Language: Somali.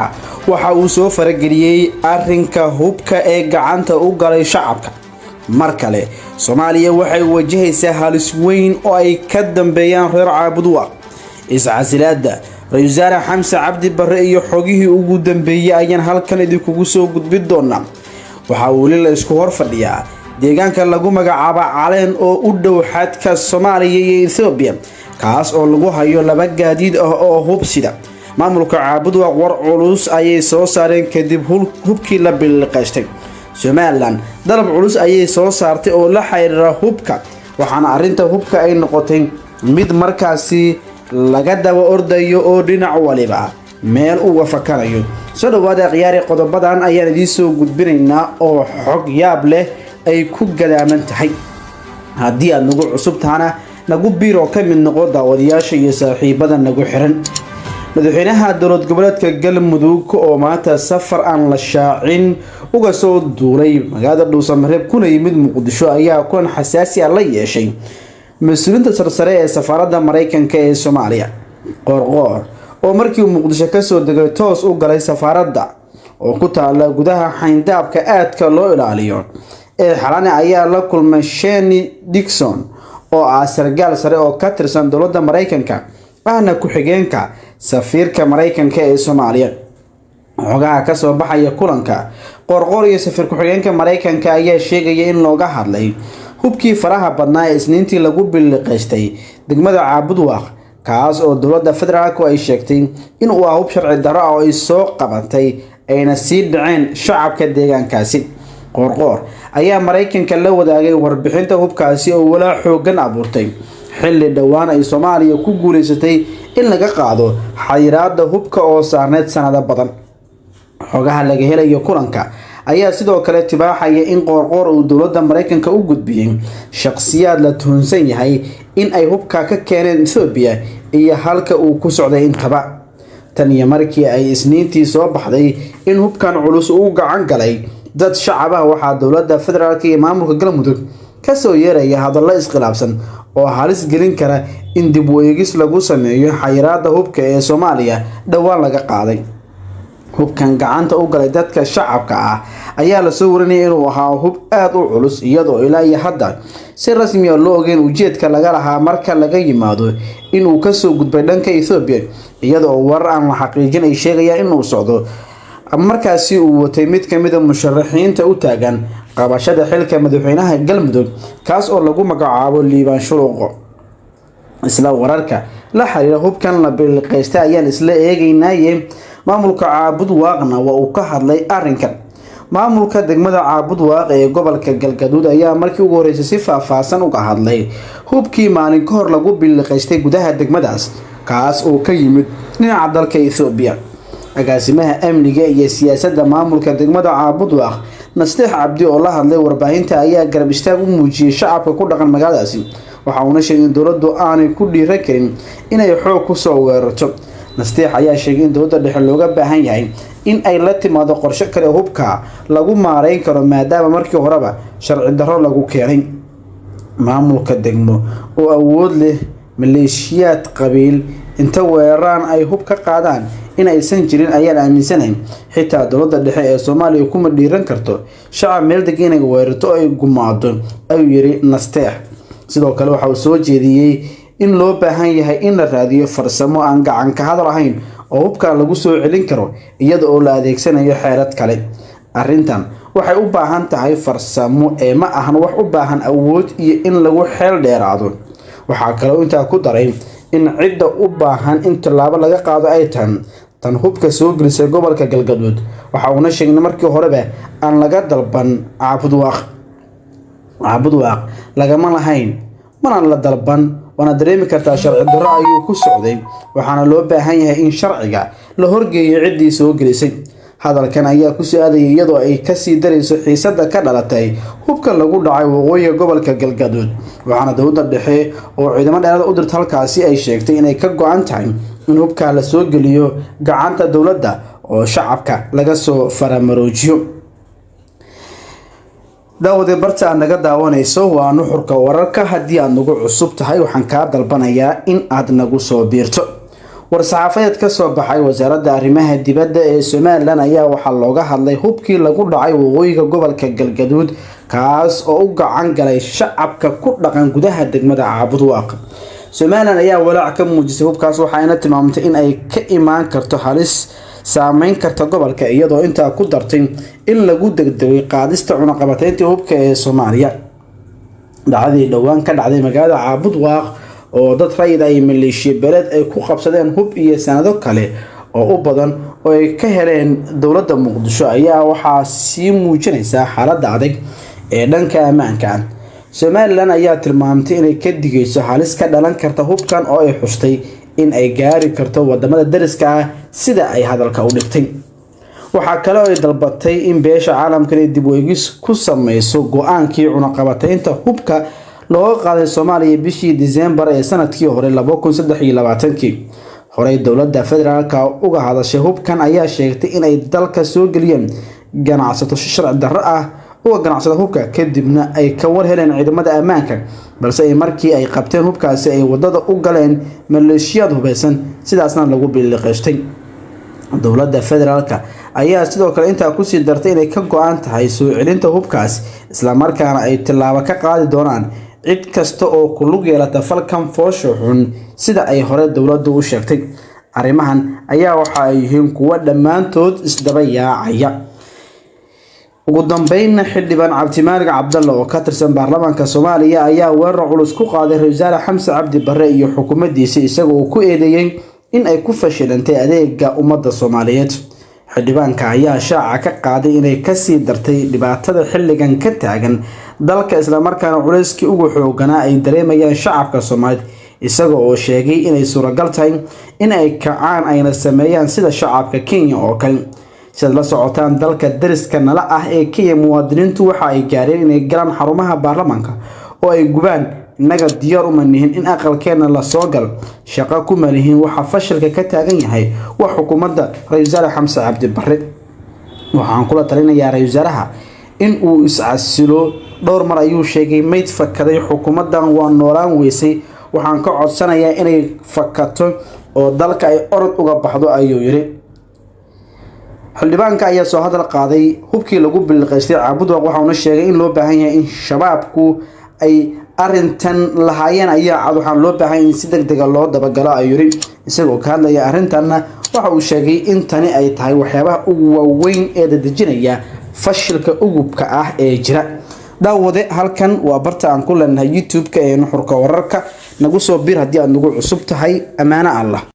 Mareykanka waxa uu soo farageliyay arrinka hubka ee gacanta u galay shacabka. mar kale Soomaaliya waxay wajahaysaa halis weyn oo ay ka dambeeyaan reer Caabuduwa. Iscasilaada Ra'iisul Wasaare Xamse Cabdi Barre iyo xogihii ugu dambeeyay ayaan halkan idinku soo gudbin doonaa. waxa uu la isku hor fadhiyaa deegaanka lagu magacaabo Caleen oo u dhow xadka Soomaaliya iyo Itoobiya, kaas oo lagu hayo laba gaadiid oo hub sida. maamulka Caabuduwa war culus ayay soo saareen kadib hubkii la bilqaystay. Somaliland dalab culus ayay soo saartay oo la xiriira hubka, waxaana arinta hubka ay noqotay mid markaasi laga daba ordayo oo dhinac waliba meel uga fakarayo. soo dhawaada qiyaari qodobadan ayaan idin soo gudbinaynaa oo xog yaab leh ay ku gadaaman tahay. haddii aad nagu cusub tahana nagu biiro ka mid noqo daawadayaasha iyo saaxiibada nagu xiran. madaxweynaha dowlad goboleedka Galmudug oo maanta safar aan la shaacin uga soo duulay magaalada Dhuusamareeb kuna yimid Muqdisho ayaa kulan xasaasi ah la yeeshay mas'uuliyiinta sarsare ee safaaradda Mareykanka ee Soomaaliya. Qorqor oo markii uu Muqdisho ka soo degay toos u galay safaaradda oo ku taala gudaha xayndaabka aadka loo ilaaliyo ee Xalane ayaa la kulmay Shane Dixon oo ah sargaal sare oo ka tirsan dowladda Mareykanka ahna ku xigeenka safiirka Mareykanka ee Soomaaliya. xogaha ka soo baxaya kulanka Qorqor iyo safiir ku xigeenka Mareykanka ayaa sheegay in looga hadlay hubkii faraha badnaa ee Isniintii lagu bilqaystay degmada Caabuduwa, kaas oo dowladda federaalku ay sheegtay in uu hub sharci darro ah oo ay soo qabatay ayna sii dhaceen shacabka deegaankaasi. Qorqor ayaa Mareykanka la wadaagay warbixinta hubkaasi oo walaac xooggan abuurtay xilli dhawaan ay Soomaaliya ku guuleysatay in laga qaado xayiraadda hubka oo saarneed sanado badan. xogaha laga helayo kulanka ayaa sidoo kale tibaaxaya in Qorqor uu dowladda Mareykanka u gudbiyay shakhsiyaad la tuhunsan yahay in ay hubka ka keeneen Itoobiya iyo halka uu ku socday intaba. tan iyo markii ay Isniintii soo baxday in hubkan culus uu gacan galay dad shacab ah, waxaa dowladda federaalka iyo maamulka Galmudug ka soo yeeraya hadallo iskhilaafsan oo halis gelin kara in dib u eegis lagu sameeyo xayiraadda hubka ee Soomaaliya dhawaan laga qaaday. hubkan gacanta u galay dadka shacabka ah ayaa la soo warinayay inuu ahaa hub aad u culus, iyadoo ilaa iyo hadda si rasmi ah loo ogeyn ujeedka laga lahaa marka laga yimaado inuu ka soo gudbay dhanka Itoobiya, iyadoo war aan la xaqiijin ay sheegayaan inuu socdo markaasi uu watay mid ka mid ah musharaxiinta u taagan qabashada xilka madaxweynaha Galmudug, kaas oo lagu magacaabo Liibaan Shuluqo. isla wararka la xiriira hubkan la bilqaystay ayaan isla eegaynaa. maamulka Caabuduwaaqna waa uu ka hadlay arrinkan. maamulka degmada Caabuduwaaq ee gobolka Galgaduud ayaa markii ugu horeysay si faahfaahsan uga hadlay hubkii maalin ka hor lagu bilqaystay gudaha degmadaas, kaas oo ka yimid dhinaca dalka Itoobiya. agaasimaha amniga iyo siyaasadda maamulka degmada Caabuduwaaq Nasteex Cabdi oo la hadlay warbaahinta ayaa garab istaag u muujiyay shacabka ku dhaqan magaaladaasi. waxa uu sheegay in dowladdu aanay ku dhiiran karin inay xoog ku soo weerarto. Nasteex ayaa sheegay in dowladda dhexe looga baahan yahay in ay la timaado qorshe kale hubka lagu maareyn karo maadaama markii horeba sharci darro lagu keenay. maamulka degmo oo awood leh maleeshiyaad qabiil inta weeraraan ay hub ka qaadaan in aysan jirin ayaan aaminsanayn. xitaa dowladda dhexe ee Soomaaliya kuma dhiiran karto shacab meel degan inay weerarto ay gumaado, ayuu yiri Nasteex. sidoo kale waxa uu soo jeediyay in loo baahan yahay in la raadiyo farsamo aan gacan ka hadal ahayn oo hubka lagu soo celin karo iyada oo la adeegsanayo xeelad kale. arrintan waxay u baahan tahay farsamo ee ma ahan wax u baahan awood iyo in lagu xeel dheeraado. waxa kale oo intaa ku daray in cidda u baahan in tallaabo laga qaado ay tan hubka soo gelisay gobolka Galgaduud. waxa uu sheegay markii horeba aan laga dalban Caabuduwaaq lagama lahayn mana la dalban, waana dareemi kartaa sharci darro ayuu ku socday, waxaana loo baahan yahay in sharciga la horgeeyo ciddii soo gelisay. hadalkan ayaa ku soo aadayay iyadoo ay ka sii darayso xiisadda ka dhalatay hubka lagu dhacay waqooyiga gobolka Galgaduud, waxaana dowladda dhexe oo ciidamo dheeraad u dirtay halkaasi ay sheegtay inay ka go'an tahay in hubka la soo geliyo gacanta dowladda oo shacabka laga soo faramaroojiyo. daawade barta aad naga daawanayso waa nuxurka wararka. haddii aad nagu cusub tahay waxaan kaa dalbanayaa in aad nagu soo biirto. war-saxaafadeed ka soo baxay wasaaradda arrimaha dibadda ee Somaliland ayaa waxaa looga hadlay hubkii lagu dhacay waqooyiga gobolka Galgaduud kaas oo u gacan galay shacabka ku dhaqan gudaha degmada Caabudwaaq. Somaliland ayaa walaac ka muujisay hubkaas waxayna tilmaamtay in ay ka imaan karto halis saameyn karta gobolka iyadoo intaa ku dartay in lagu degdegay qaadista cunaqabataynta hubka ee Soomaaliya. dhacdadii dhawaan ka dhacday magaalada Caabudwaaq oo dad rayid ay maleeshiya beeled ay ku qabsadeen hub iyo sanado kale oo u badan oo ay ka heleen dowladda Muqdisho ayaa waxaa sii muujinaysa xaaladda adag ee dhanka ammaanka. Somaliland ayaa tilmaamtay inay ka digayso halis ka dhalan karta hubkan oo ay xustay in ay gaari karto wadamada dariska ah sida ay hadalka u dhigtay. waxaa kale oo ay dalbatay in beesha caalamka ay dib u eegis ku sameyso go'aankii cunaqabataynta hubka looga qaaday Soomaaliya bishii December ee sanadkii hore 2023. horey dowladda federaalka uga hadashay hubkan ayaa sheegtay in ay dalka soo galiyeen ganacsato sharci darro ah oo ganacsada hubka kadibna ay ka war heleen ciidamada ammaanka balse ay markii ay qabteen hubkaasi ay wadada u galeen maleeshiyad hubeysan sidaasna lagu biliqeystay. dowladda federaalka ayaa sidoo kale intaa ku sii dartay inay ka go'an tahay soo celinta hubkaas isla markaana ay tilaabo ka qaadi doonaan cid kasta oo ku lug yeelata falkan foosho xun sida ay hore dowladdu u sheegtay. arrimahan ayaa waxa ay yihiin kuwa dhammaantood isdaba yaacaya. ugu dambeynna xildhibaan Cabdimaalig Cabdalle oo ka tirsan baarlamaanka Soomaaliya ayaa weerar culus ku qaaday Ra'iisul Wasaare Xamse Cabdi Barre iyo xukuumaddiisa isagoo ku eedeeyay in ay ku fashilantay adeega ummadda Soomaaliyeed. xildhibaanka ayaa shaaca ka qaaday inay ka sii dartay dhibaatada xilligan ka taagan dalka isla markaana culayskii ugu xooganaa ay dareemayaan shacabka Soomaaliyeed isagoo oo sheegay inay suuragal tahay in ay kacaan ayna sameeyaan sida shacabka Kenya oo kale. sida la socotaan dalka dariska nala ah ee Kenya muwaadiniintu waxa ay gaareen inay galaan xarumaha baarlamaanka oo ay gubaan. inaga diyaar uma nihin in aqalkeena la soo gal shaqo ku malihin waxa fashilka ka taagan yahay wax xukuumadda Ra'iisul Wasaare Xamse Cabdi Barre. waxaan kula talinayaa Ra'iisul Wasaaraha in uu iscasilo dhowr mar ayuu sheegay mayd fakaday xukuumaddan waa noolaan weysay waxaan ka codsanayaa inay fakato oo dalka ay orod uga baxdo ayuu yiri. xildhibaanka ayaa soo hadal qaaday hubkii lagu biliqeystay Caabudwaaq waxaana sheegay in loo baahan yahay in shabaabku ay arrintan lahaayeen ayaa cad waxaan loo baahan in si degdeg ah loo dabagalo ayuu yiri. isagoo ka hadlaya arrintanna waxa uu sheegay in tani ay tahay waxyaabaha ugu waaweyn ee dadejinaya fashilka ugubka ah ee jira. daawade halkan waa barta aan ku leenahay YouTube-ka ee Nuxurka Wararka nagu soo bir haddii aad nagu cusub tahay amaana Allah.